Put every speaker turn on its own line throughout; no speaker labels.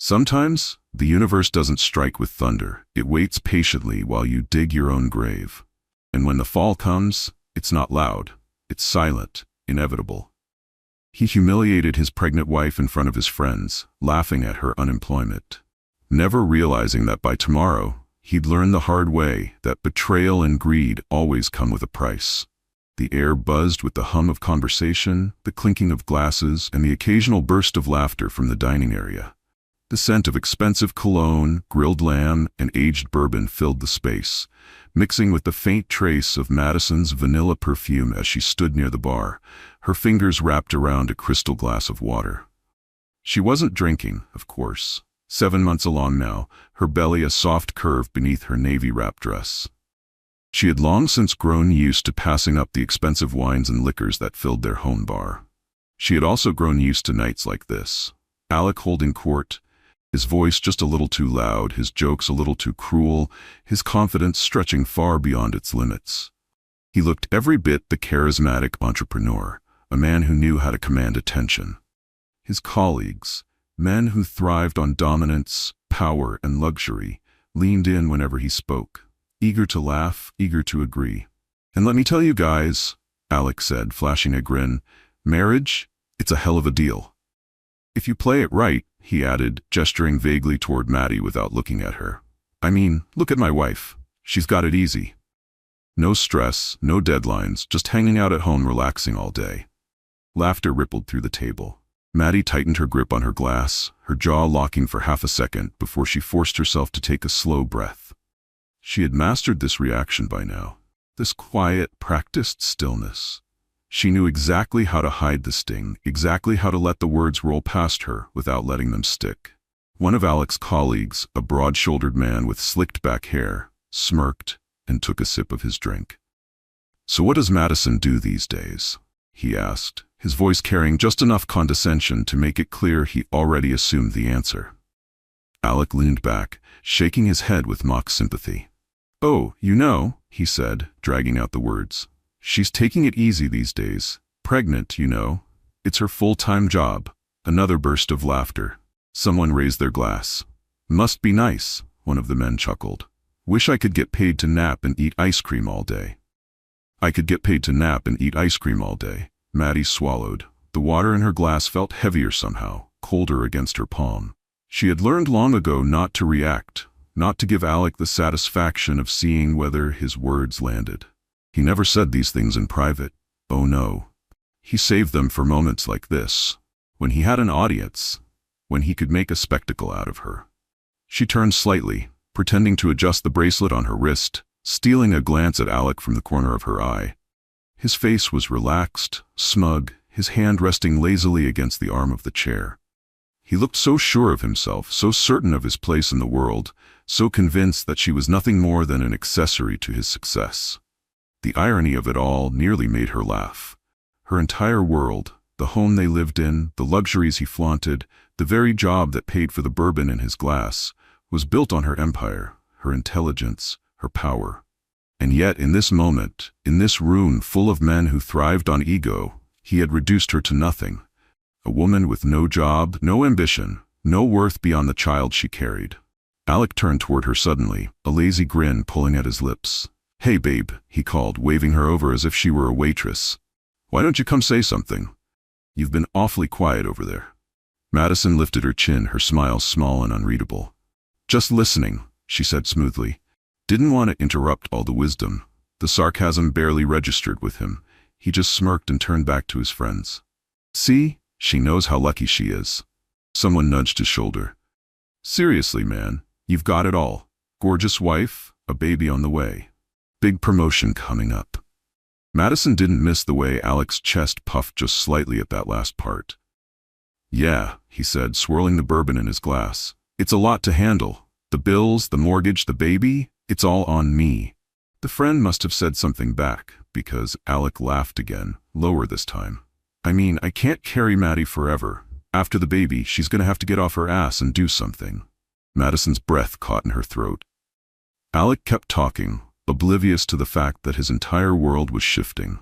Sometimes, the universe doesn't strike with thunder. It waits patiently while you dig your own grave. And when the fall comes, it's not loud. It's silent, inevitable. He humiliated his pregnant wife in front of his friends, laughing at her unemployment, never realizing that by tomorrow, he'd learn the hard way that betrayal and greed always come with a price. The air buzzed with the hum of conversation, the clinking of glasses, and the occasional burst of laughter from the dining area. The scent of expensive cologne, grilled lamb, and aged bourbon filled the space, mixing with the faint trace of Madison's vanilla perfume as she stood near the bar, her fingers wrapped around a crystal glass of water. She wasn't drinking, of course. 7 months along now, her belly a soft curve beneath her navy-wrap dress. She had long since grown used to passing up the expensive wines and liquors that filled their home bar. She had also grown used to nights like this. Alec holding court, his voice just a little too loud, his jokes a little too cruel, his confidence stretching far beyond its limits. He looked every bit the charismatic entrepreneur, a man who knew how to command attention. His colleagues, men who thrived on dominance, power, and luxury, leaned in whenever he spoke, eager to laugh, eager to agree. "And let me tell you guys," Alec said, flashing a grin, "marriage, it's a hell of a deal. If you play it right," he added, gesturing vaguely toward Maddie without looking at her. "I mean, look at my wife. She's got it easy. No stress, no deadlines, just hanging out at home relaxing all day." Laughter rippled through the table. Maddie tightened her grip on her glass, her jaw locking for half a second before she forced herself to take a slow breath. She had mastered this reaction by now, this quiet, practiced stillness. She knew exactly how to hide the sting, exactly how to let the words roll past her without letting them stick. One of Alec's colleagues, a broad-shouldered man with slicked-back hair, smirked and took a sip of his drink. "So what does Madison do these days?" he asked, his voice carrying just enough condescension to make it clear he already assumed the answer. Alec leaned back, shaking his head with mock sympathy. "Oh, you know," he said, dragging out the words. "She's taking it easy these days. Pregnant, you know. It's her full-time job." Another burst of laughter. Someone raised their glass. "Must be nice," one of the men chuckled. "Wish I could get paid to nap and eat ice cream all day." "I could get paid to nap and eat ice cream all day." Maddie swallowed. The water in her glass felt heavier somehow, colder against her palm. She had learned long ago not to react, not to give Alec the satisfaction of seeing whether his words landed. He never said these things in private. Oh no. He saved them for moments like this, when he had an audience, when he could make a spectacle out of her. She turned slightly, pretending to adjust the bracelet on her wrist, stealing a glance at Alec from the corner of her eye. His face was relaxed, smug, his hand resting lazily against the arm of the chair. He looked so sure of himself, so certain of his place in the world, so convinced that she was nothing more than an accessory to his success. The irony of it all nearly made her laugh. Her entire world, the home they lived in, the luxuries he flaunted, the very job that paid for the bourbon in his glass, was built on her empire, her intelligence, her power. And yet in this moment, in this room full of men who thrived on ego, he had reduced her to nothing. A woman with no job, no ambition, no worth beyond the child she carried. Alec turned toward her suddenly, a lazy grin pulling at his lips. "Hey babe," he called, waving her over as if she were a waitress. "Why don't you come say something? You've been awfully quiet over there." Madison lifted her chin, her smile small and unreadable. "Just listening," she said smoothly. Didn't want to interrupt all the wisdom. The sarcasm barely registered with him. He just smirked and turned back to his friends. "See? She knows how lucky she is." Someone nudged his shoulder. "Seriously, man, you've got it all. Gorgeous wife, a baby on the way. Big promotion coming up." Madison didn't miss the way Alec's chest puffed just slightly at that last part. "Yeah," he said, swirling the bourbon in his glass. "It's a lot to handle. The bills, the mortgage, the baby, it's all on me." The friend must have said something back, because Alec laughed again, lower this time. "I mean, I can't carry Maddie forever. After the baby, she's gonna have to get off her ass and do something." Madison's breath caught in her throat. Alec kept talking, oblivious to the fact that his entire world was shifting.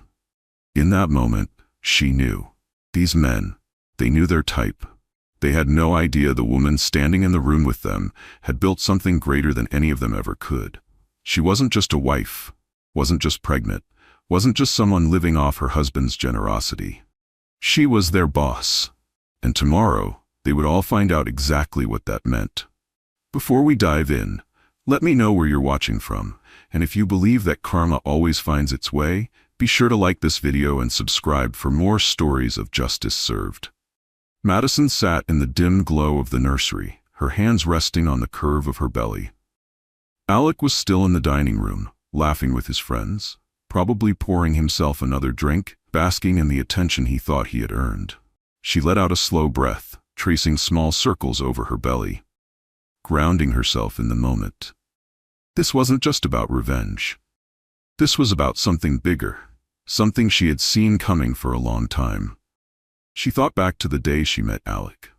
In that moment, she knew. These men, they knew their type. They had no idea the woman standing in the room with them had built something greater than any of them ever could. She wasn't just a wife, wasn't just pregnant, wasn't just someone living off her husband's generosity. She was their boss. And tomorrow, they would all find out exactly what that meant. Before we dive in, let me know where you're watching from, and if you believe that karma always finds its way, be sure to like this video and subscribe for more stories of justice served. Madison sat in the dim glow of the nursery, her hands resting on the curve of her belly. Alec was still in the dining room, laughing with his friends, probably pouring himself another drink, basking in the attention he thought he had earned. She let out a slow breath, tracing small circles over her belly, grounding herself in the moment. This wasn't just about revenge. This was about something bigger, something she had seen coming for a long time. She thought back to the day she met Alec.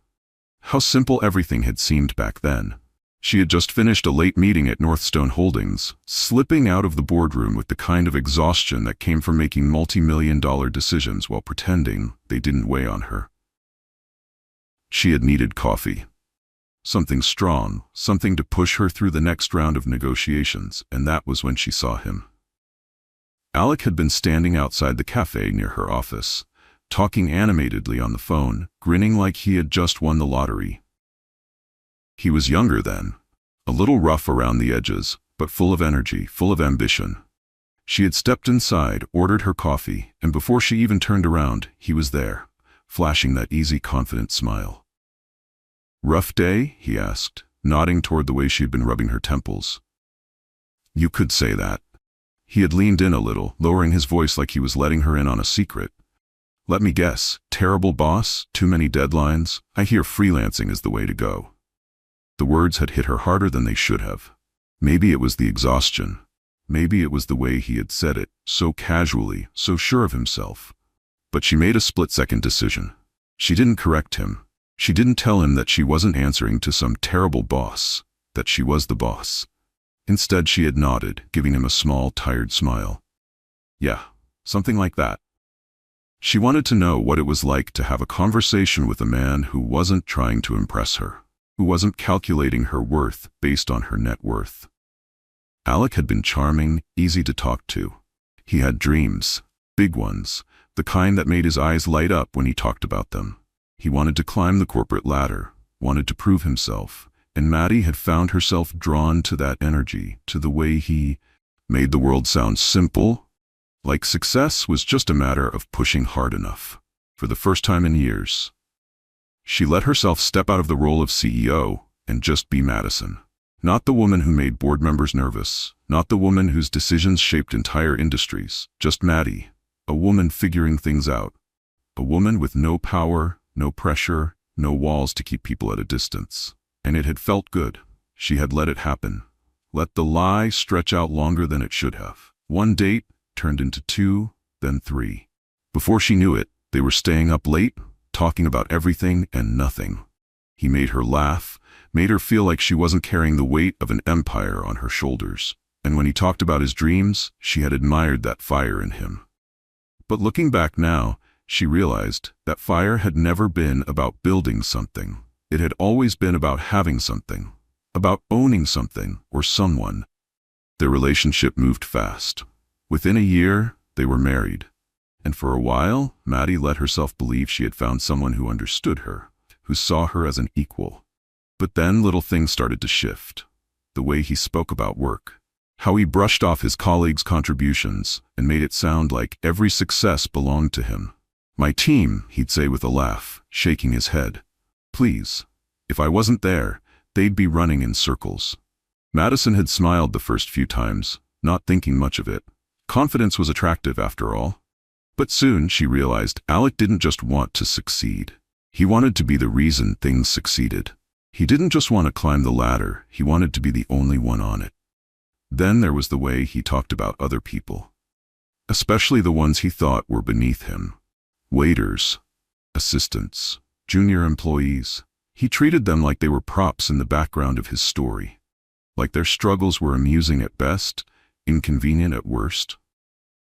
How simple everything had seemed back then. She had just finished a late meeting at Northstone Holdings, slipping out of the boardroom with the kind of exhaustion that came from making multi-million-dollar decisions while pretending they didn't weigh on her. She had needed coffee. Something strong, something to push her through the next round of negotiations, and that was when she saw him. Alec had been standing outside the cafe near her office, talking animatedly on the phone, grinning like he had just won the lottery. He was younger then, a little rough around the edges, but full of energy, full of ambition. She had stepped inside, ordered her coffee, and before she even turned around, he was there, flashing that easy, confident smile. "Rough day?" he asked, nodding toward the way she had been rubbing her temples. "You could say that." He had leaned in a little, lowering his voice like he was letting her in on a secret. "Let me guess, terrible boss, too many deadlines? I hear freelancing is the way to go." The words had hit her harder than they should have. Maybe it was the exhaustion. Maybe it was the way he had said it, so casually, so sure of himself. But she made a split-second decision. She didn't correct him. She didn't tell him that she wasn't answering to some terrible boss, that she was the boss. Instead, she had nodded, giving him a small, tired smile. Yeah, something like that. She wanted to know what it was like to have a conversation with a man who wasn't trying to impress her, who wasn't calculating her worth based on her net worth. Alec had been charming, easy to talk to. He had dreams, big ones, the kind that made his eyes light up when he talked about them. He wanted to climb the corporate ladder, wanted to prove himself, and Maddie had found herself drawn to that energy, to the way he made the world sound simple, like success was just a matter of pushing hard enough. For the first time in years, she let herself step out of the role of CEO and just be Madison. Not the woman who made board members nervous, not the woman whose decisions shaped entire industries, just Maddie, a woman figuring things out, a woman with no power, no pressure, no walls to keep people at a distance. And it had felt good. She had let it happen. Let the lie stretch out longer than it should have. One date turned into 2, then 3. Before she knew it, they were staying up late, talking about everything and nothing. He made her laugh, made her feel like she wasn't carrying the weight of an empire on her shoulders. And when he talked about his dreams, she had admired that fire in him. But looking back now, she realized that fire had never been about building something. It had always been about having something, about owning something or someone. Their relationship moved fast. Within a year, they were married. And for a while, Maddie let herself believe she had found someone who understood her, who saw her as an equal. But then little things started to shift. The way he spoke about work, how he brushed off his colleagues' contributions and made it sound like every success belonged to him. "My team," he'd say with a laugh, shaking his head. "Please. If I wasn't there, they'd be running in circles." Madison had smiled the first few times, not thinking much of it. Confidence was attractive after all. But soon she realized Alec didn't just want to succeed. He wanted to be the reason things succeeded. He didn't just want to climb the ladder, he wanted to be the only one on it. Then there was the way he talked about other people, especially the ones he thought were beneath him. Waiters, assistants, junior employees. He treated them like they were props in the background of his story, like their struggles were amusing at best, inconvenient at worst.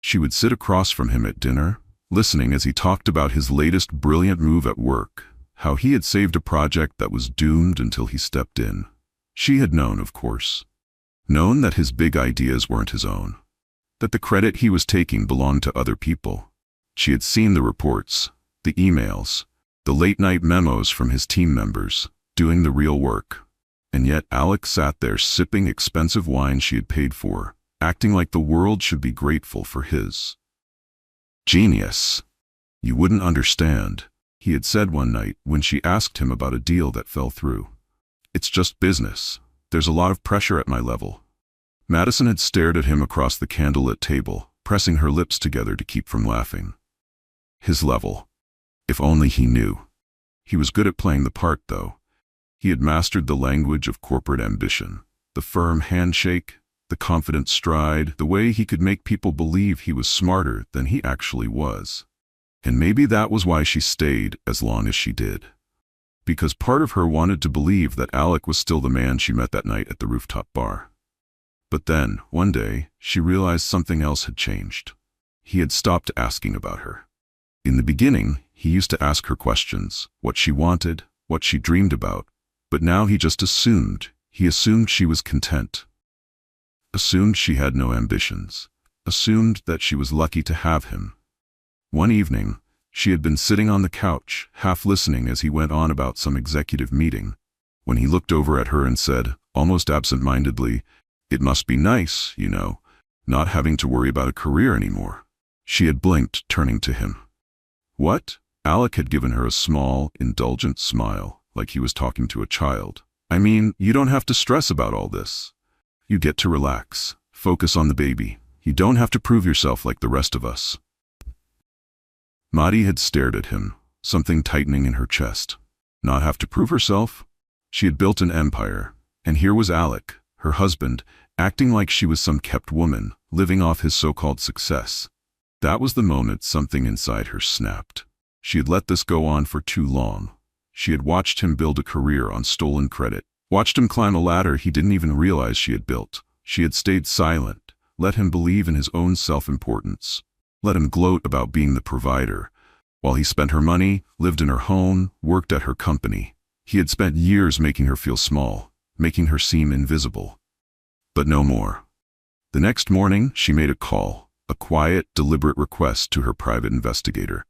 She would sit across from him at dinner, listening as he talked about his latest brilliant move at work, how he had saved a project that was doomed until he stepped in. She had known, of course. Known that his big ideas weren't his own. That the credit he was taking belonged to other people. She had seen the reports, the emails, the late-night memos from his team members, doing the real work. And yet Alec sat there sipping expensive wine she had paid for, acting like the world should be grateful for his genius. "You wouldn't understand," he had said one night when she asked him about a deal that fell through. "It's just business. There's a lot of pressure at my level." Madison had stared at him across the candlelit table, pressing her lips together to keep from laughing. His level. If only he knew. He was good at playing the part, though. He had mastered the language of corporate ambition, the firm handshake, the confident stride, the way he could make people believe he was smarter than he actually was. And maybe that was why she stayed as long as she did. Because part of her wanted to believe that Alec was still the man she met that night at the rooftop bar. But then, one day, she realized something else had changed. He had stopped asking about her. In the beginning, he used to ask her questions, what she wanted, what she dreamed about, but now he just assumed. He assumed she was content. Assumed she had no ambitions. Assumed that she was lucky to have him. One evening, she had been sitting on the couch, half listening as he went on about some executive meeting, when he looked over at her and said, almost absent-mindedly, "It must be nice, you know, not having to worry about a career anymore." She had blinked, turning to him. "What?" Alec had given her a small, indulgent smile, like he was talking to a child. "I mean, you don't have to stress about all this. You get to relax, focus on the baby. You don't have to prove yourself like the rest of us." Maddie had stared at him, something tightening in her chest. Not have to prove herself? She had built an empire, and here was Alec, her husband, acting like she was some kept woman, living off his so-called success. That was the moment something inside her snapped. She had let this go on for too long. She had watched him build a career on stolen credit, watched him climb a ladder he didn't even realize she had built. She had stayed silent, let him believe in his own self-importance, let him gloat about being the provider, while he spent her money, lived in her home, worked at her company. He had spent years making her feel small, making her seem invisible. But no more. The next morning, she made a call, a quiet, deliberate request to her private investigator.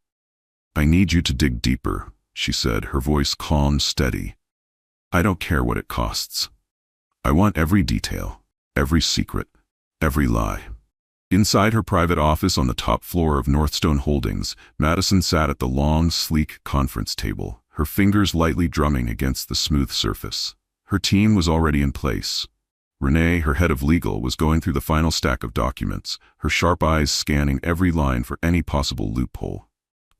"I need you to dig deeper," she said, her voice calm, steady. "I don't care what it costs. I want every detail, every secret, every lie." Inside her private office on the top floor of Northstone Holdings, Madison sat at the long, sleek conference table, her fingers lightly drumming against the smooth surface. Her team was already in place. Renee, her head of legal, was going through the final stack of documents, her sharp eyes scanning every line for any possible loophole.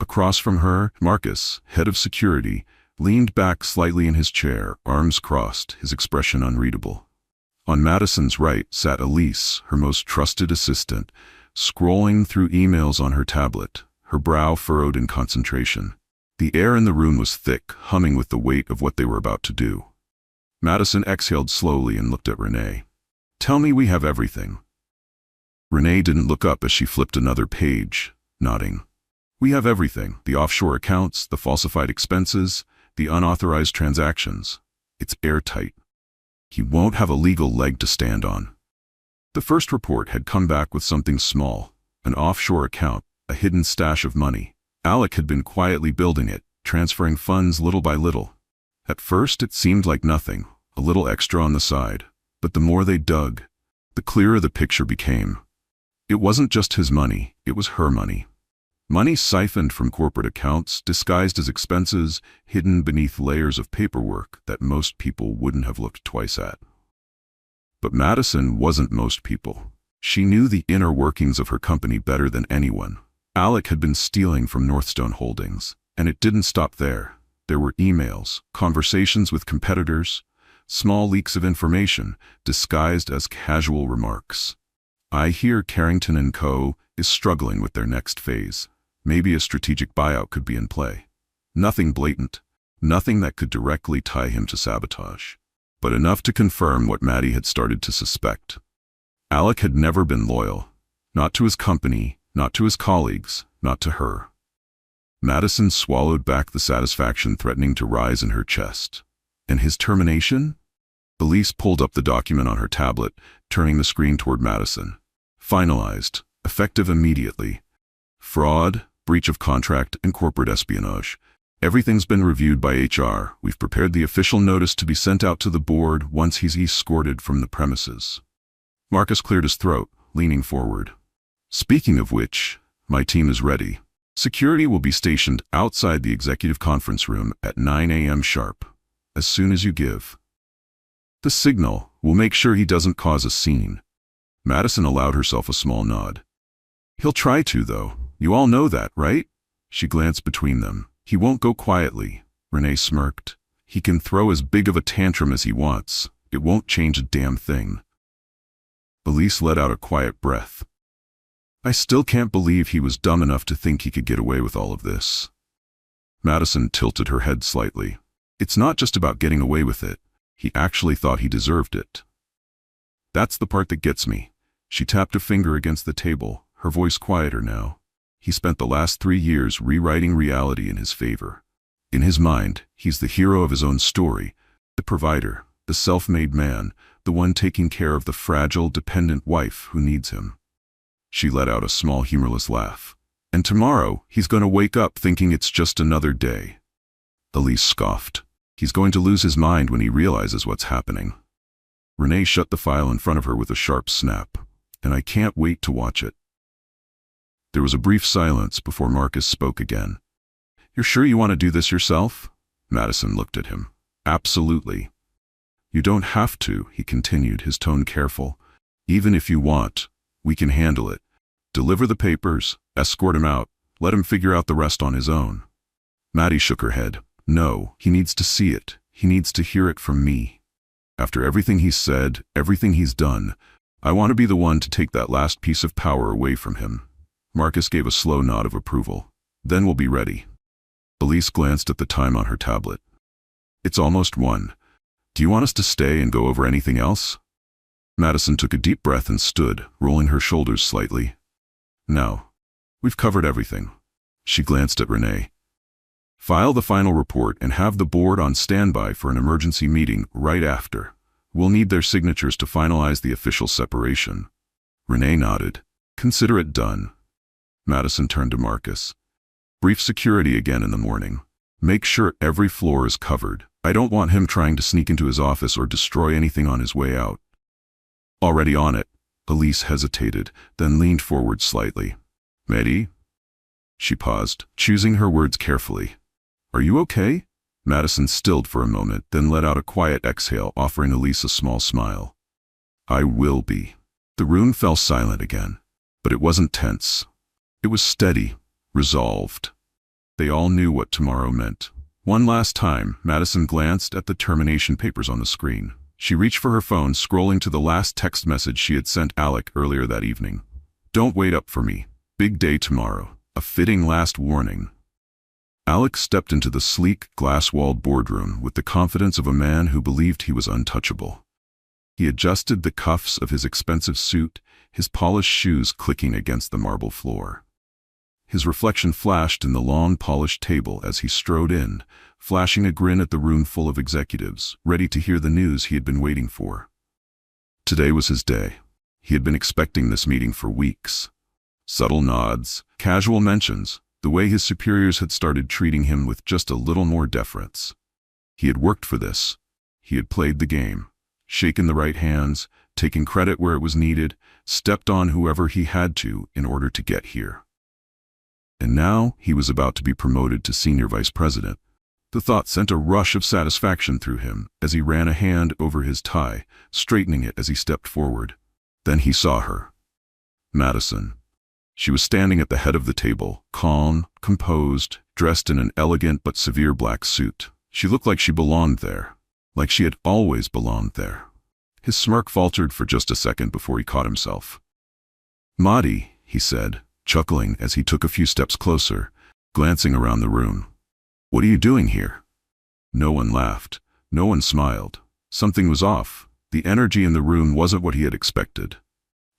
Across from her, Marcus, head of security, leaned back slightly in his chair, arms crossed, his expression unreadable. On Madison's right sat Elise, her most trusted assistant, scrolling through emails on her tablet, her brow furrowed in concentration. The air in the room was thick, humming with the weight of what they were about to do. Madison exhaled slowly and looked at Renee. "Tell me we have everything." Renee didn't look up as she flipped another page, nodding. "We have everything, the offshore accounts, the falsified expenses, the unauthorized transactions. It's airtight. He won't have a legal leg to stand on." The first report had come back with something small, an offshore account, a hidden stash of money. Alec had been quietly building it, transferring funds little by little. At first it seemed like nothing, a little extra on the side, but the more they dug, the clearer the picture became. It wasn't just his money, it was her money. Money siphoned from corporate accounts, disguised as expenses, hidden beneath layers of paperwork that most people wouldn't have looked twice at. But Madison wasn't most people. She knew the inner workings of her company better than anyone. Alec had been stealing from Northstone Holdings, and it didn't stop there. There were emails, conversations with competitors, small leaks of information disguised as casual remarks. "I hear Carrington & Co. is struggling with their next phase. Maybe a strategic buyout could be in play." Nothing blatant, nothing that could directly tie him to sabotage, but enough to confirm what Maddie had started to suspect. Alec had never been loyal, not to his company, not to his colleagues, not to her. Madison swallowed back the satisfaction threatening to rise in her chest. And his termination? Elise pulled up the document on her tablet, turning the screen toward Madison. Finalized. Effective immediately. Fraud, breach of contract, and corporate espionage. Everything's been reviewed by HR. We've prepared the official notice to be sent out to the board once he's escorted from the premises. Marcus cleared his throat, leaning forward. Speaking of which, my team is ready. Security will be stationed outside the executive conference room at 9 a.m. sharp, as soon as you give the signal. We'll make sure he doesn't cause a scene. Madison allowed herself a small nod. He'll try to, though. You all know that, right? She glanced between them. He won't go quietly. Renee smirked. He can throw as big of a tantrum as he wants. It won't change a damn thing. Elise let out a quiet breath. I still can't believe he was dumb enough to think he could get away with all of this. Madison tilted her head slightly. It's not just about getting away with it. He actually thought he deserved it. That's the part that gets me. She tapped a finger against the table, her voice quieter now. He spent the last 3 years rewriting reality in his favor. In his mind, he's the hero of his own story, the provider, the self-made man, the one taking care of the fragile, dependent wife who needs him. She let out a small, humorless laugh. And tomorrow, he's going to wake up thinking it's just another day. Elise scoffed. He's going to lose his mind when he realizes what's happening. Renee shut the file in front of her with a sharp snap. And I can't wait to watch it. There was a brief silence before Marcus spoke again. You're sure you want to do this yourself? Madison looked at him. Absolutely. You don't have to, he continued, his tone careful. Even if you want, we can handle it. Deliver the papers, escort him out, let him figure out the rest on his own. Maddie shook her head. No, he needs to see it. He needs to hear it from me. After everything he's said, everything he's done, I want to be the one to take that last piece of power away from him. Marcus gave a slow nod of approval. Then we'll be ready. Elise glanced at the time on her tablet. It's almost 1. Do you want us to stay and go over anything else? Madison took a deep breath and stood, rolling her shoulders slightly. No. We've covered everything. She glanced at Renee. File the final report and have the board on standby for an emergency meeting right after. We'll need their signatures to finalize the official separation. Renee nodded. Consider it done. Madison turned to Marcus. Brief security again in the morning. Make sure every floor is covered. I don't want him trying to sneak into his office or destroy anything on his way out. Already on it. Elise hesitated, then leaned forward slightly. Maddie? She paused, choosing her words carefully. Are you okay? Madison stilled for a moment, then let out a quiet exhale, offering Elise a small smile. I will be. The room fell silent again. But it wasn't tense. It was steady, resolved. They all knew what tomorrow meant. One last time, Madison glanced at the termination papers on the screen. She reached for her phone, scrolling to the last text message she had sent Alec earlier that evening. Don't wait up for me. Big day tomorrow. A fitting last warning. Alec stepped into the sleek, glass-walled boardroom with the confidence of a man who believed he was untouchable. He adjusted the cuffs of his expensive suit, his polished shoes clicking against the marble floor. His reflection flashed in the long, polished table as he strode in, flashing a grin at the room full of executives, ready to hear the news he had been waiting for. Today was his day. He had been expecting this meeting for weeks. Subtle nods, casual mentions, the way his superiors had started treating him with just a little more deference. He had worked for this. He had played the game, shaken the right hands, taken credit where it was needed, stepped on whoever he had to in order to get here. And now he was about to be promoted to senior vice president. The thought sent a rush of satisfaction through him as he ran a hand over his tie, straightening it as he stepped forward. Then he saw her. Madison. She was standing at the head of the table, calm, composed, dressed in an elegant but severe black suit. She looked like she belonged there, like she had always belonged there. His smirk faltered for just a second before he caught himself. Maddie, he said, chuckling as he took a few steps closer, glancing around the room. What are you doing here? No one laughed. No one smiled. Something was off. The energy in the room wasn't what he had expected.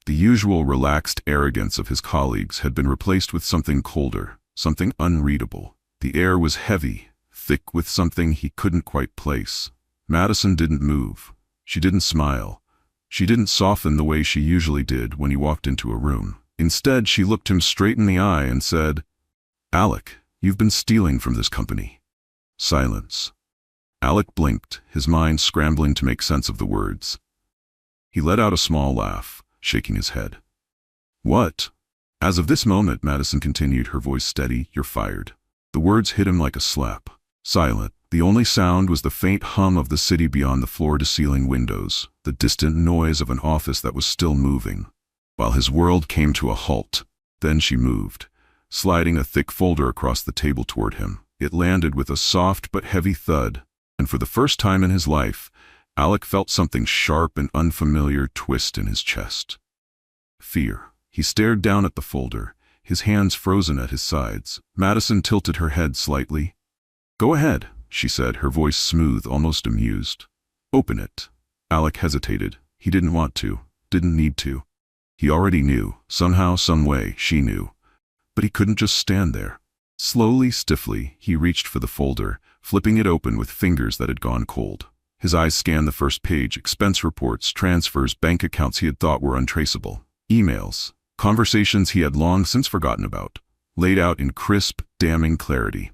The usual relaxed arrogance of his colleagues had been replaced with something colder, something unreadable. The air was heavy, thick with something he couldn't quite place. Madison didn't move. She didn't smile. She didn't soften the way she usually did when he walked into a room. Instead, she looked him straight in the eye and said, "Alec, you've been stealing from this company." Silence. Alec blinked, his mind scrambling to make sense of the words. He let out a small laugh, shaking his head. "What?" "As of this moment," Madison continued, her voice steady, "you're fired." The words hit him like a slap. Silent. The only sound was the faint hum of the city beyond the floor-to-ceiling windows, the distant noise of an office that was still moving, while his world came to a halt. Then she moved, sliding a thick folder across the table toward him. It landed with a soft but heavy thud, and for the first time in his life, Alec felt something sharp and unfamiliar twist in his chest. Fear. He stared down at the folder, his hands frozen at his sides. Madison tilted her head slightly. "Go ahead," she said, her voice smooth, almost amused. "Open it." Alec hesitated. He didn't want to, didn't need to. He already knew, somehow, some way, she knew. But he couldn't just stand there. Slowly, stiffly, he reached for the folder, flipping it open with fingers that had gone cold. His eyes scanned the first page, expense reports, transfers, bank accounts he had thought were untraceable. Emails, conversations he had long since forgotten about, laid out in crisp, damning clarity.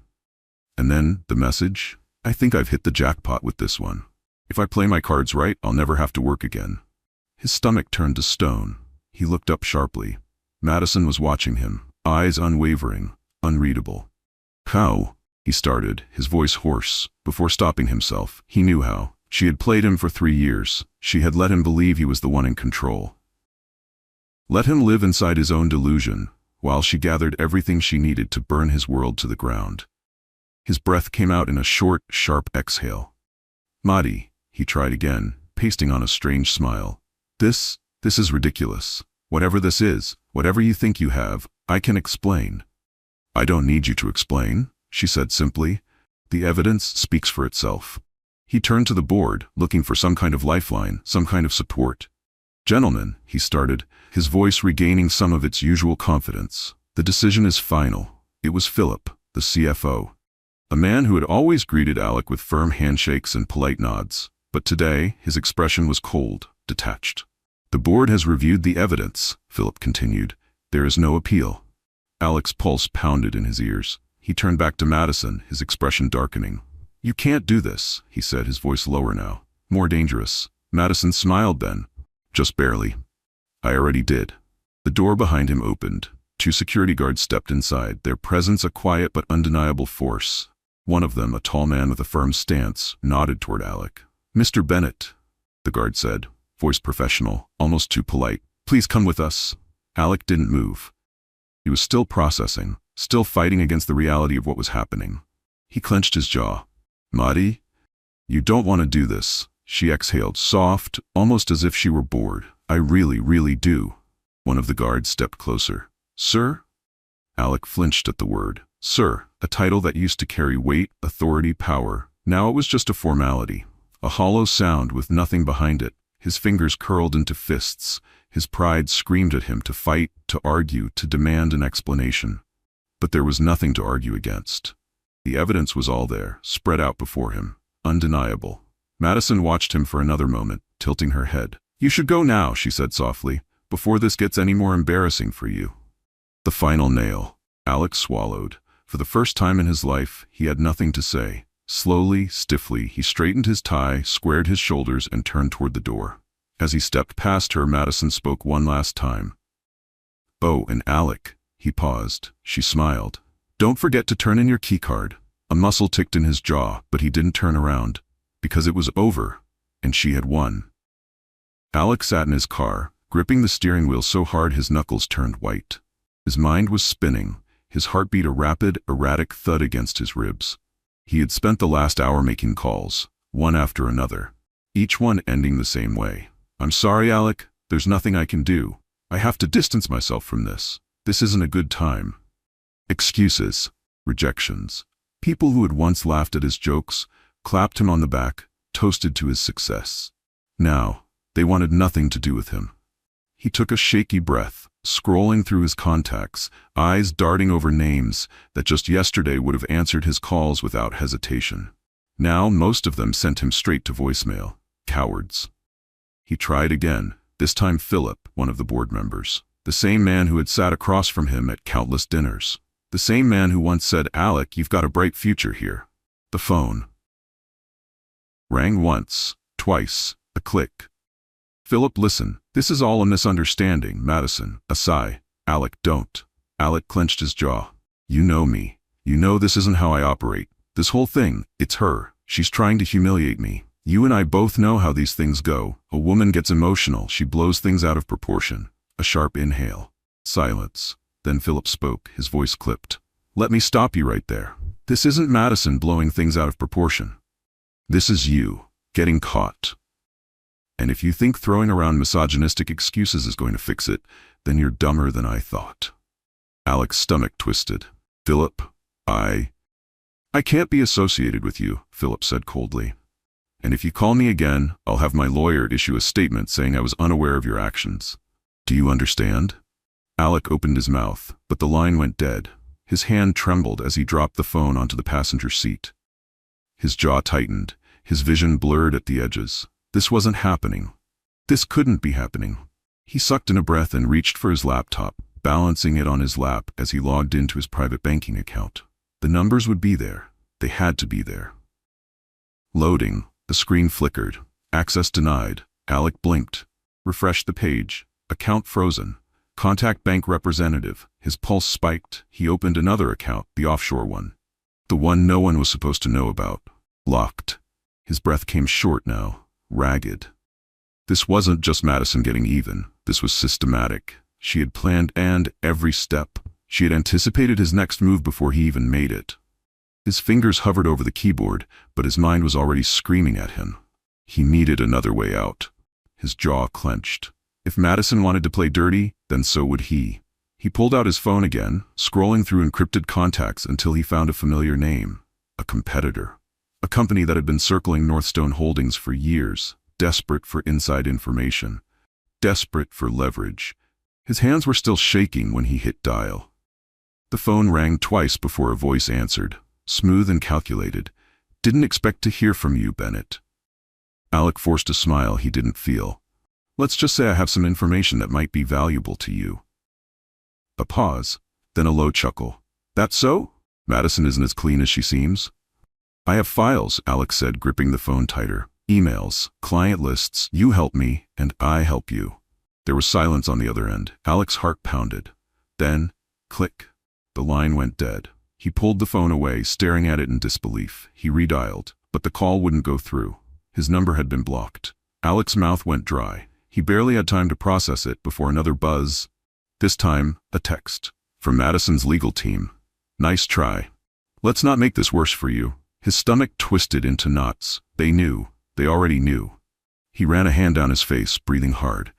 And then, the message, "I think I've hit the jackpot with this one. If I play my cards right, I'll never have to work again." His stomach turned to stone. He looked up sharply. Madison was watching him, eyes unwavering, unreadable. "How?" he started, his voice hoarse. Before stopping himself, he knew how. She had played him for 3 years. She had let him believe he was the one in control. Let him live inside his own delusion, while she gathered everything she needed to burn his world to the ground. His breath came out in a short, sharp exhale. "Madi," he tried again, pasting on a strange smile. This is ridiculous. Whatever this is, whatever you think you have, I can explain." "I don't need you to explain," she said simply. "The evidence speaks for itself." He turned to the board, looking for some kind of lifeline, some kind of support. "Gentlemen," he started, his voice regaining some of its usual confidence. "The decision is final." It was Philip, the CFO. A man who had always greeted Alec with firm handshakes and polite nods, but today his expression was cold, detached. "The board has reviewed the evidence," Philip continued. "There is no appeal." Alec's pulse pounded in his ears. He turned back to Madison, his expression darkening. "You can't do this," he said, his voice lower now, more dangerous. Madison smiled then. "Just barely." "I already did." The door behind him opened. 2 security guards stepped inside, their presence a quiet but undeniable force. One of them, a tall man with a firm stance, nodded toward Alec. "Mr. Bennett," the guard said, voice professional, almost too polite. "Please come with us." Alec didn't move. He was still processing, still fighting against the reality of what was happening. He clenched his jaw. "Madi, you don't want to do this," she exhaled, soft, almost as if she were bored. "I really, really do." One of the guards stepped closer. "Sir?" Alec flinched at the word. Sir, a title that used to carry weight, authority, power. Now it was just a formality. A hollow sound with nothing behind it. His fingers curled into fists. His pride screamed at him to fight, to argue, to demand an explanation. But there was nothing to argue against. The evidence was all there, spread out before him, undeniable. Madison watched him for another moment, tilting her head. "You should go now," she said softly, "before this gets any more embarrassing for you." The final nail. Alec swallowed. For the first time in his life, he had nothing to say. Slowly, stiffly, he straightened his tie, squared his shoulders, and turned toward the door. As he stepped past her, Madison spoke one last time. "Oh, and Alec." He paused. She smiled. "Don't forget to turn in your keycard." A muscle ticked in his jaw, but he didn't turn around. Because it was over, and she had won. Alec sat in his car, gripping the steering wheel so hard his knuckles turned white. His mind was spinning, his heartbeat a rapid, erratic thud against his ribs. He had spent the last hour making calls, one after another, each one ending the same way. "I'm sorry, Alec, there's nothing I can do. I have to distance myself from this. This isn't a good time." Excuses, rejections. People who had once laughed at his jokes, clapped him on the back, toasted to his success. Now, they wanted nothing to do with him. He took a shaky breath, scrolling through his contacts, eyes darting over names that just yesterday would have answered his calls without hesitation. Now most of them sent him straight to voicemail. Cowards. He tried again, this time Philip, one of the board members. The same man who had sat across from him at countless dinners. The same man who once said, "Alec, you've got a bright future here." The phone rang once, twice, a click. "Philip, listen, this is all a misunderstanding." Madison, a sigh. "Alec, don't." Alec clenched his jaw. "You know me. You know this isn't how I operate. This whole thing, it's her. She's trying to humiliate me. You and I both know how these things go. A woman gets emotional, she blows things out of proportion." A sharp inhale. Silence. Then Philip spoke, his voice clipped. "Let me stop you right there. This isn't Madison blowing things out of proportion. This is you, getting caught. And if you think throwing around misogynistic excuses is going to fix it, then you're dumber than I thought." Alec's stomach twisted. "Philip, I can't be associated with you," Philip said coldly. "And if you call me again, I'll have my lawyer issue a statement saying I was unaware of your actions. Do you understand?" Alec opened his mouth, but the line went dead. His hand trembled as he dropped the phone onto the passenger seat. His jaw tightened, his vision blurred at the edges. This wasn't happening. This couldn't be happening. He sucked in a breath and reached for his laptop, balancing it on his lap as he logged into his private banking account. The numbers would be there. They had to be there. Loading. The screen flickered. Access denied. Alec blinked. Refreshed the page. Account frozen. Contact bank representative. His pulse spiked. He opened another account, the offshore one. The one no one was supposed to know about. Locked. His breath came short now. Ragged. This wasn't just Madison getting even. This was systematic. She had planned and every step. She had anticipated his next move before he even made it. His fingers hovered over the keyboard, but his mind was already screaming at him. He needed another way out. His jaw clenched. If Madison wanted to play dirty, then so would he. He pulled out his phone again, scrolling through encrypted contacts until he found a familiar name. A competitor. A company that had been circling Northstone Holdings for years, desperate for inside information, desperate for leverage. His hands were still shaking when he hit dial. The phone rang twice before a voice answered, smooth and calculated. "Didn't expect to hear from you, Bennett." Alec forced a smile he didn't feel. "Let's just say I have some information that might be valuable to you." A pause, then a low chuckle. "That so? Madison isn't as clean as she seems." "I have files," Alec said, gripping the phone tighter. "Emails, client lists, you help me, and I help you." There was silence on the other end. Alec's heart pounded. Then, click. The line went dead. He pulled the phone away, staring at it in disbelief. He redialed, but the call wouldn't go through. His number had been blocked. Alec's mouth went dry. He barely had time to process it before another buzz. This time, a text. From Madison's legal team. "Nice try. Let's not make this worse for you." His stomach twisted into knots. They knew. They already knew. He ran a hand down his face, breathing hard.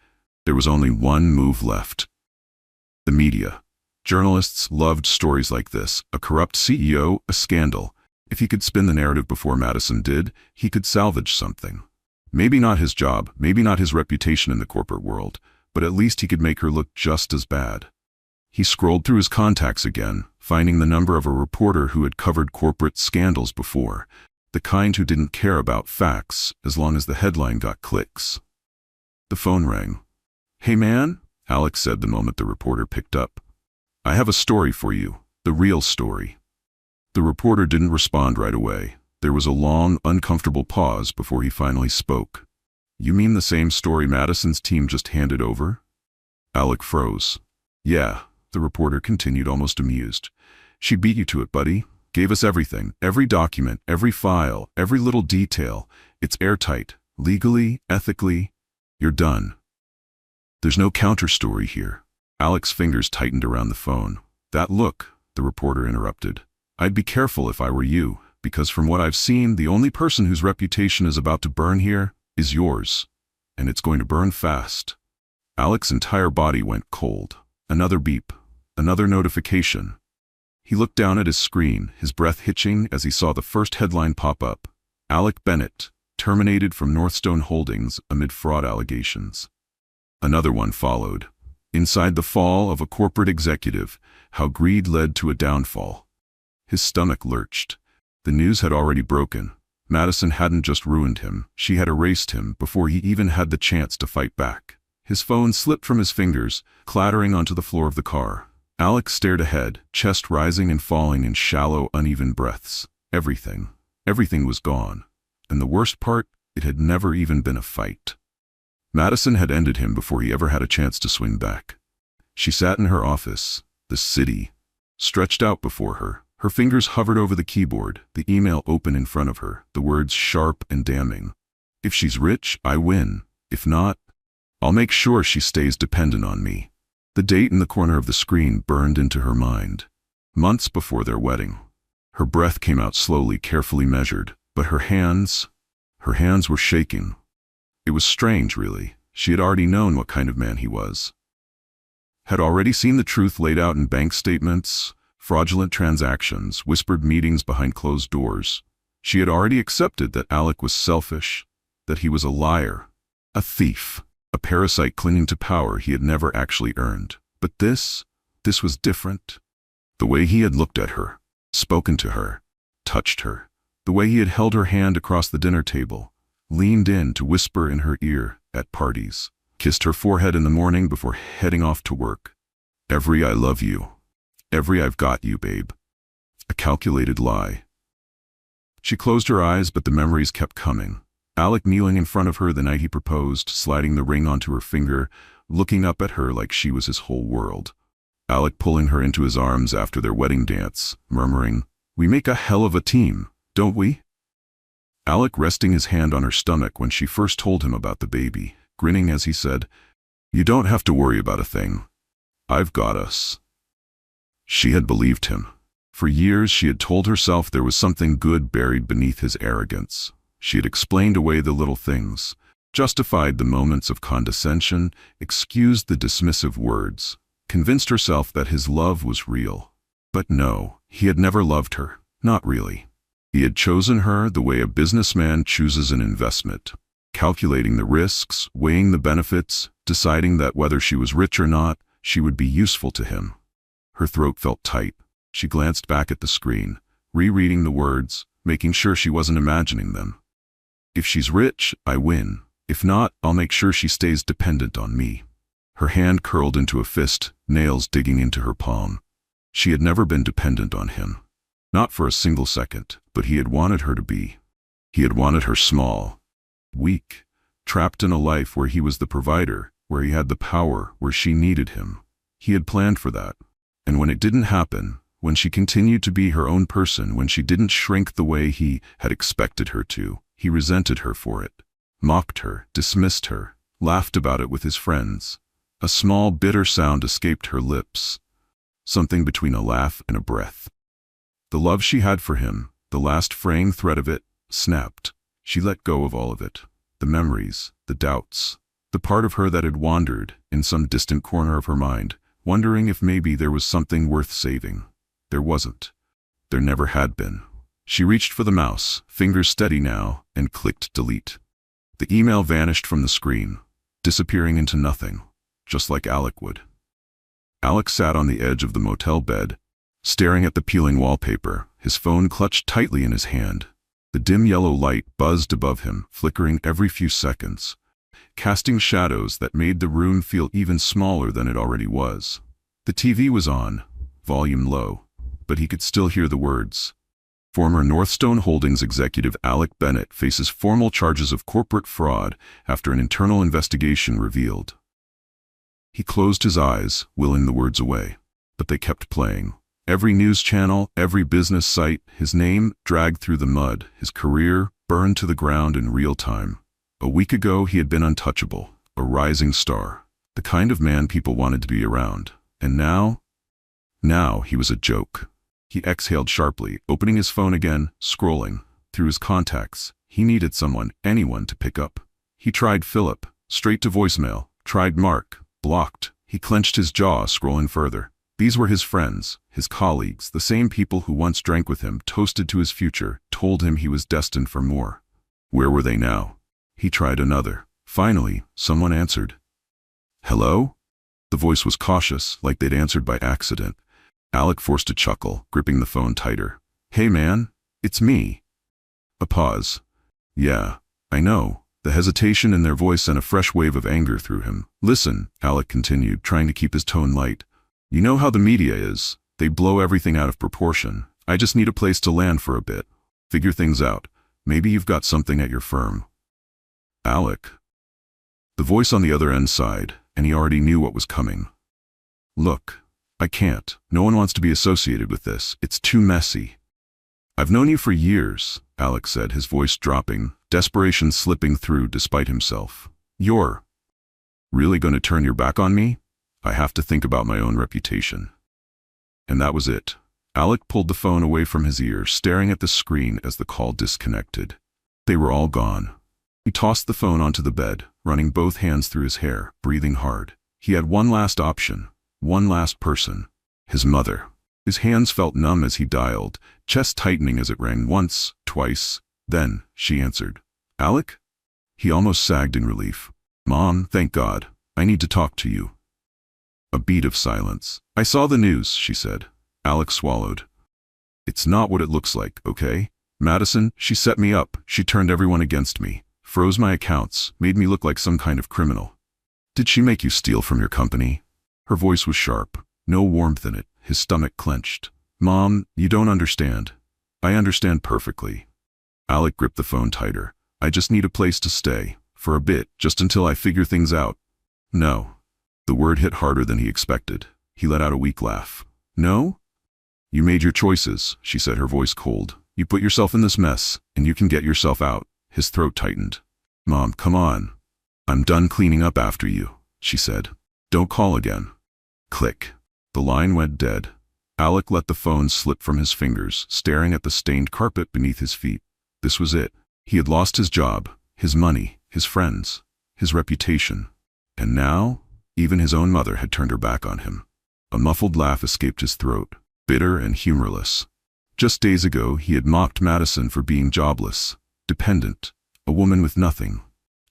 There was only one move left. The media. Journalists loved stories like this. A corrupt CEO, a scandal. If he could spin the narrative before Madison did, he could salvage something. Maybe not his job, maybe not his reputation in the corporate world, but at least he could make her look just as bad. He scrolled through his contacts again, finding the number of a reporter who had covered corporate scandals before, the kind who didn't care about facts as long as the headline got clicks. The phone rang. "Hey man," Alex said the moment the reporter picked up. "I have a story for you, the real story." The reporter didn't respond right away. There was a long, uncomfortable pause before he finally spoke. "You mean the same story Madison's team just handed over?" Alec froze. "Yeah," the reporter continued, almost amused. "She beat you to it, buddy. Gave us everything, every document, every file, every little detail. It's airtight, legally, ethically. You're done. There's no counter-story here." Alec's fingers tightened around the phone. "That look," the reporter interrupted. "I'd be careful if I were you, because from what I've seen, the only person whose reputation is about to burn here is yours. And it's going to burn fast." Alec's entire body went cold. Another beep. Another notification. He looked down at his screen, his breath hitching as he saw the first headline pop up. "Alec Bennett, terminated from Northstone Holdings amid fraud allegations." Another one followed. Inside the fall of a corporate executive, how greed led to a downfall. His stomach lurched. The news had already broken. Madison hadn't just ruined him, she had erased him before he even had the chance to fight back. His phone slipped from his fingers, clattering onto the floor of the car. Alex stared ahead, chest rising and falling in shallow, uneven breaths. Everything was gone. And the worst part, it had never even been a fight. Madison had ended him before he ever had a chance to swing back. She sat in her office, the city, stretched out before her. Her fingers hovered over the keyboard, the email open in front of her, the words sharp and damning. If she's rich, I win. If not, I'll make sure she stays dependent on me. The date in the corner of the screen burned into her mind. Months before their wedding. Her breath came out slowly, carefully measured, but her hands were shaking. It was strange, really. She had already known what kind of man he was. Had already seen the truth laid out in bank statements, fraudulent transactions, whispered meetings behind closed doors. She had already accepted that Alec was selfish, that he was a liar, a thief, a parasite clinging to power he had never actually earned. But this was different. The way he had looked at her, spoken to her, touched her, the way he had held her hand across the dinner table, leaned in to whisper in her ear at parties, kissed her forehead in the morning before heading off to work. Every "I love you," every "I've got you, babe." A calculated lie. She closed her eyes, but the memories kept coming. Alec kneeling in front of her the night he proposed, sliding the ring onto her finger, looking up at her like she was his whole world. Alec pulling her into his arms after their wedding dance, murmuring, "We make a hell of a team, don't we?" Alec resting his hand on her stomach when she first told him about the baby, grinning as he said, "You don't have to worry about a thing. I've got us." She had believed him. For years she had told herself there was something good buried beneath his arrogance. She had explained away the little things, justified the moments of condescension, excused the dismissive words, convinced herself that his love was real. But no, he had never loved her, not really. He had chosen her the way a businessman chooses an investment, calculating the risks, weighing the benefits, deciding that whether she was rich or not, she would be useful to him. Her throat felt tight. She glanced back at the screen, rereading the words, making sure she wasn't imagining them. If she's rich, I win. If not, I'll make sure she stays dependent on me. Her hand curled into a fist, nails digging into her palm. She had never been dependent on him. Not for a single second, but he had wanted her to be. He had wanted her small, weak, trapped in a life where he was the provider, where he had the power, where she needed him. He had planned for that. And when it didn't happen, when she continued to be her own person, when she didn't shrink the way he had expected her to, he resented her for it, mocked her, dismissed her, laughed about it with his friends. A small, bitter sound escaped her lips, something between a laugh and a breath. The love she had for him, the last fraying thread of it, snapped. She let go of all of it, the memories, the doubts, the part of her that had wandered in some distant corner of her mind, wondering if maybe there was something worth saving. There wasn't. There never had been. She reached for the mouse, fingers steady now, and clicked delete. The email vanished from the screen, disappearing into nothing, just like Alec would. Alec sat on the edge of the motel bed, staring at the peeling wallpaper, his phone clutched tightly in his hand. The dim yellow light buzzed above him, flickering every few seconds, casting shadows that made the room feel even smaller than it already was. The TV was on, volume low, but he could still hear the words. Former Northstone Holdings executive Alec Bennett faces formal charges of corporate fraud after an internal investigation revealed. He closed his eyes, willing the words away, but they kept playing. Every news channel, every business site, his name dragged through the mud, his career burned to the ground in real time. A week ago he had been untouchable, a rising star, the kind of man people wanted to be around. And now he was a joke. He exhaled sharply, opening his phone again, scrolling through his contacts. He needed someone, anyone, to pick up. He tried Philip, straight to voicemail, tried Mark, blocked. He clenched his jaw, scrolling further. These were his friends, his colleagues, the same people who once drank with him, toasted to his future, told him he was destined for more. Where were they now? He tried another. Finally, someone answered. Hello? The voice was cautious, like they'd answered by accident. Alec forced a chuckle, gripping the phone tighter. Hey man, it's me. A pause. Yeah, I know. The hesitation in their voice sent a fresh wave of anger through him. Listen, Alec continued, trying to keep his tone light. You know how the media is. They blow everything out of proportion. I just need a place to land for a bit. Figure things out. Maybe you've got something at your firm. Alec. The voice on the other end sighed, and he already knew what was coming. Look, I can't. No one wants to be associated with this. It's too messy. I've known you for years, Alec said, his voice dropping, desperation slipping through despite himself. You're really going to turn your back on me? I have to think about my own reputation. And that was it. Alec pulled the phone away from his ear, staring at the screen as the call disconnected. They were all gone. He tossed the phone onto the bed, running both hands through his hair, breathing hard. He had one last option, one last person. His mother. His hands felt numb as he dialed, chest tightening as it rang once, twice. Then, she answered. Alec? He almost sagged in relief. Mom, thank God. I need to talk to you. A beat of silence. I saw the news, she said. Alec swallowed. It's not what it looks like, okay? Madison, she set me up. She turned everyone against me. Froze my accounts, made me look like some kind of criminal. Did she make you steal from your company? Her voice was sharp, no warmth in it. His stomach clenched. Mom, you don't understand. I understand perfectly. Alec gripped the phone tighter. I just need a place to stay. For a bit, just until I figure things out. No. The word hit harder than he expected. He let out a weak laugh. No? You made your choices, she said, her voice cold. You put yourself in this mess, and you can get yourself out. His throat tightened. Mom, come on. I'm done cleaning up after you, she said. Don't call again. Click. The line went dead. Alec let the phone slip from his fingers, staring at the stained carpet beneath his feet. This was it. He had lost his job, his money, his friends, his reputation. And now, even his own mother had turned her back on him. A muffled laugh escaped his throat, bitter and humorless. Just days ago, he had mocked Madison for being jobless, dependent, a woman with nothing.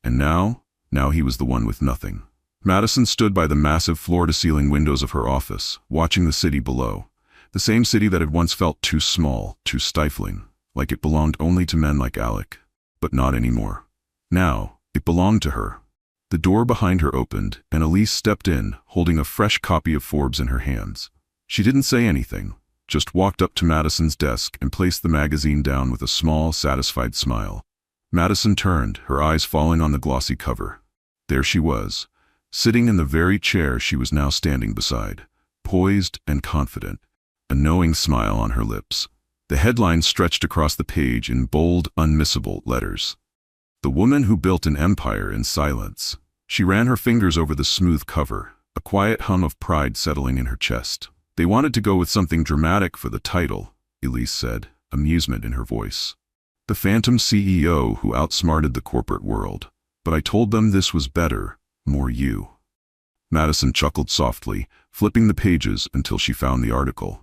And now he was the one with nothing. Madison stood by the massive floor-to-ceiling windows of her office, watching the city below. The same city that had once felt too small, too stifling, like it belonged only to men like Alec. But not anymore. Now, it belonged to her. The door behind her opened, and Elise stepped in, holding a fresh copy of Forbes in her hands. She didn't say anything, just walked up to Madison's desk and placed the magazine down with a small, satisfied smile. Madison turned, her eyes falling on the glossy cover. There she was, sitting in the very chair she was now standing beside, poised and confident, a knowing smile on her lips. The headline stretched across the page in bold, unmissable letters. The woman who built an empire in silence. She ran her fingers over the smooth cover, a quiet hum of pride settling in her chest. They wanted to go with something dramatic for the title, Elise said, amusement in her voice. The phantom CEO who outsmarted the corporate world. But I told them this was better, more you. Madison chuckled softly, flipping the pages until she found the article.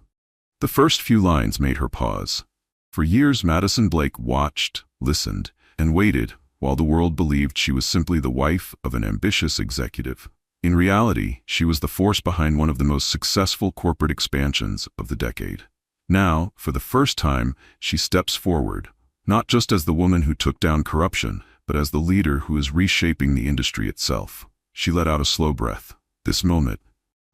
The first few lines made her pause. For years Madison Blake watched, listened, and waited, while the world believed she was simply the wife of an ambitious executive. In reality, she was the force behind one of the most successful corporate expansions of the decade. Now, for the first time, she steps forward, not just as the woman who took down corruption, but as the leader who is reshaping the industry itself. She let out a slow breath. This moment,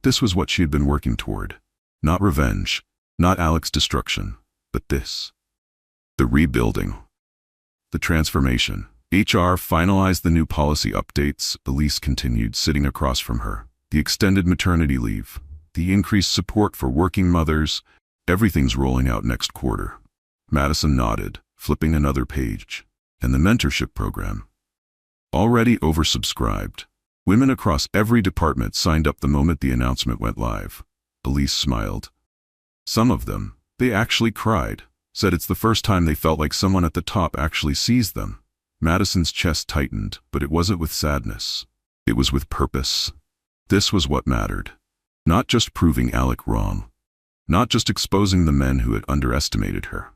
this was what she had been working toward. Not revenge, not Alec's destruction, but this. The rebuilding. The transformation. HR finalized the new policy updates, Elise continued, sitting across from her. The extended maternity leave, the increased support for working mothers, everything's rolling out next quarter. Madison nodded, flipping another page. And the mentorship program. Already oversubscribed. Women across every department signed up the moment the announcement went live. Elise smiled. Some of them, they actually cried, said it's the first time they felt like someone at the top actually sees them. Madison's chest tightened, but it wasn't with sadness. It was with purpose. This was what mattered. Not just proving Alec wrong. Not just exposing the men who had underestimated her.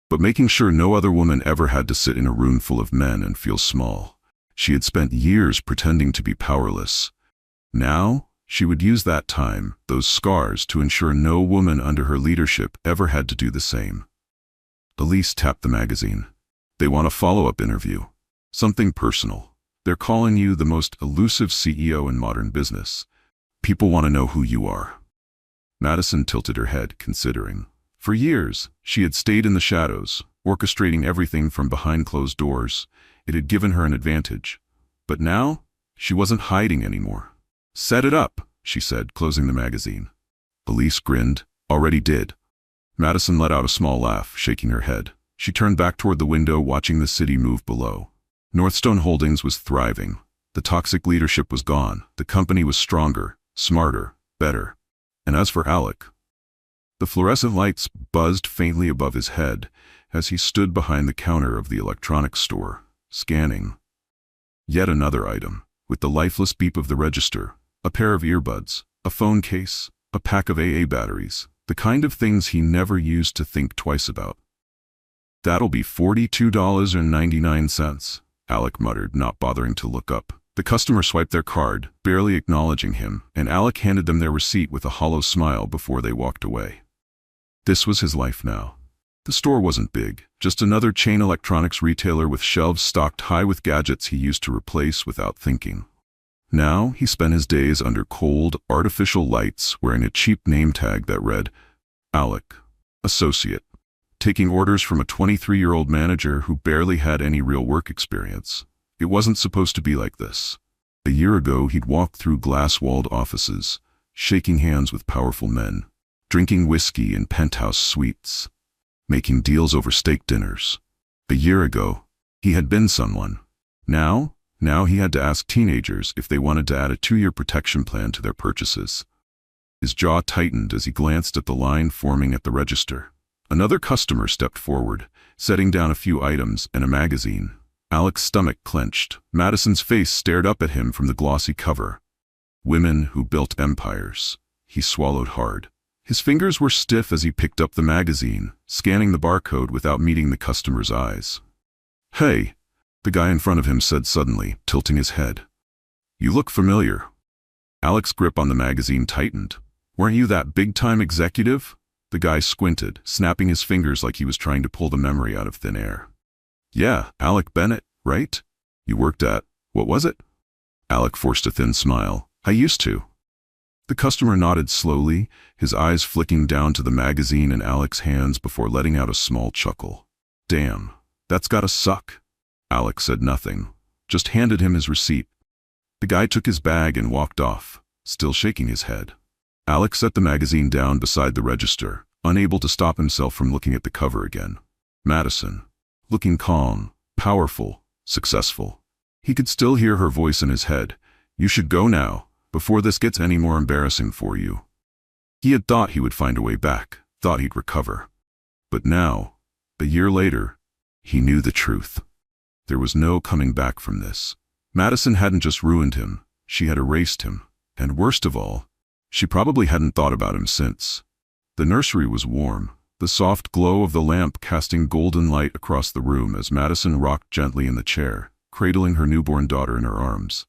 But making sure no other woman ever had to sit in a room full of men and feel small. She had spent years pretending to be powerless, Now, she would use that time, those scars, to ensure no woman under her leadership ever had to do the same. Elise tapped the magazine. They want a follow-up interview. Something personal. They're calling you the most elusive CEO in modern business. People want to know who you are. Madison tilted her head, considering. For years, she had stayed in the shadows, orchestrating everything from behind closed doors. It had given her an advantage. But now, she wasn't hiding anymore. Set it up, she said, closing the magazine. Elise grinned. Already did. Madison let out a small laugh, shaking her head. She turned back toward the window, watching the city move below. Northstone Holdings was thriving. The toxic leadership was gone. The company was stronger, smarter, better. And as for Alec, the fluorescent lights buzzed faintly above his head as he stood behind the counter of the electronics store, scanning. Yet another item, with the lifeless beep of the register, a pair of earbuds, a phone case, a pack of AA batteries, the kind of things he never used to think twice about. That'll be $42.99, Alec muttered, not bothering to look up. The customer swiped their card, barely acknowledging him, and Alec handed them their receipt with a hollow smile before they walked away. This was his life now. The store wasn't big, just another chain electronics retailer with shelves stocked high with gadgets he used to replace without thinking. Now he spent his days under cold, artificial lights, wearing a cheap name tag that read, Alec, Associate, taking orders from a 23-year-old manager who barely had any real work experience. It wasn't supposed to be like this. A year ago, he'd walked through glass-walled offices, shaking hands with powerful men, drinking whiskey in penthouse suites, making deals over steak dinners. A year ago, he had been someone. Now he had to ask teenagers if they wanted to add a 2-year protection plan to their purchases. His jaw tightened as he glanced at the line forming at the register. Another customer stepped forward, setting down a few items and a magazine. Alec's stomach clenched. Madison's face stared up at him from the glossy cover. Women who built empires. He swallowed hard. His fingers were stiff as he picked up the magazine, scanning the barcode without meeting the customer's eyes. Hey, the guy in front of him said suddenly, tilting his head. You look familiar. Alec's grip on the magazine tightened. Weren't you that big-time executive? The guy squinted, snapping his fingers like he was trying to pull the memory out of thin air. Yeah, Alec Bennett, right? You worked at, what was it? Alec forced a thin smile. I used to. The customer nodded slowly, his eyes flicking down to the magazine in Alec's hands before letting out a small chuckle. Damn, that's gotta suck. Alec said nothing, just handed him his receipt. The guy took his bag and walked off, still shaking his head. Alec set the magazine down beside the register, unable to stop himself from looking at the cover again. Madison, looking calm, powerful, successful. He could still hear her voice in his head. You should go now, before this gets any more embarrassing for you. He had thought he would find a way back, thought he'd recover. But now, a year later, he knew the truth. There was no coming back from this. Madison hadn't just ruined him, she had erased him. And worst of all, she probably hadn't thought about him since. The nursery was warm, the soft glow of the lamp casting golden light across the room as Madison rocked gently in the chair, cradling her newborn daughter in her arms.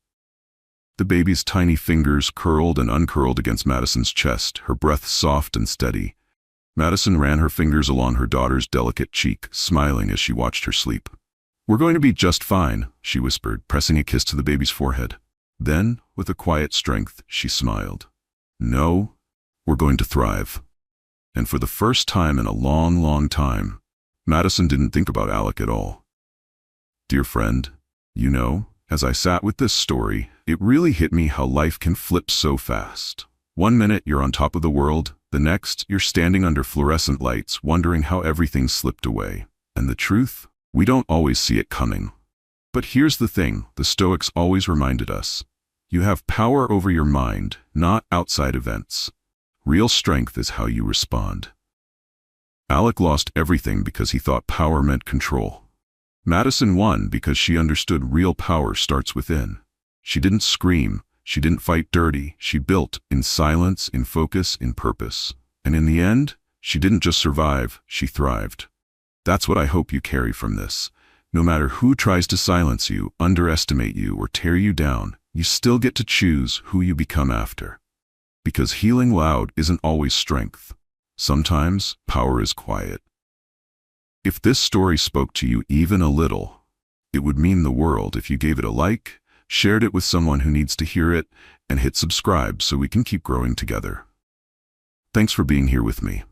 The baby's tiny fingers curled and uncurled against Madison's chest, her breath soft and steady. Madison ran her fingers along her daughter's delicate cheek, smiling as she watched her sleep. We're going to be just fine, she whispered, pressing a kiss to the baby's forehead. Then, with a quiet strength, she smiled. No, we're going to thrive. And for the first time in a long, long time, Madison didn't think about Alec at all. Dear friend, you know, as I sat with this story, it really hit me how life can flip so fast. One minute you're on top of the world, the next you're standing under fluorescent lights wondering how everything slipped away. And the truth? We don't always see it coming. But here's the thing, the Stoics always reminded us. You have power over your mind, not outside events. Real strength is how you respond. Alec lost everything because he thought power meant control. Madison won because she understood real power starts within. She didn't scream, she didn't fight dirty, she built in silence, in focus, in purpose. And in the end, she didn't just survive, she thrived. That's what I hope you carry from this. No matter who tries to silence you, underestimate you, or tear you down, you still get to choose who you become after. Because healing loud isn't always strength. Sometimes power is quiet. If this story spoke to you even a little, it would mean the world if you gave it a like, shared it with someone who needs to hear it, and hit subscribe so we can keep growing together. Thanks for being here with me.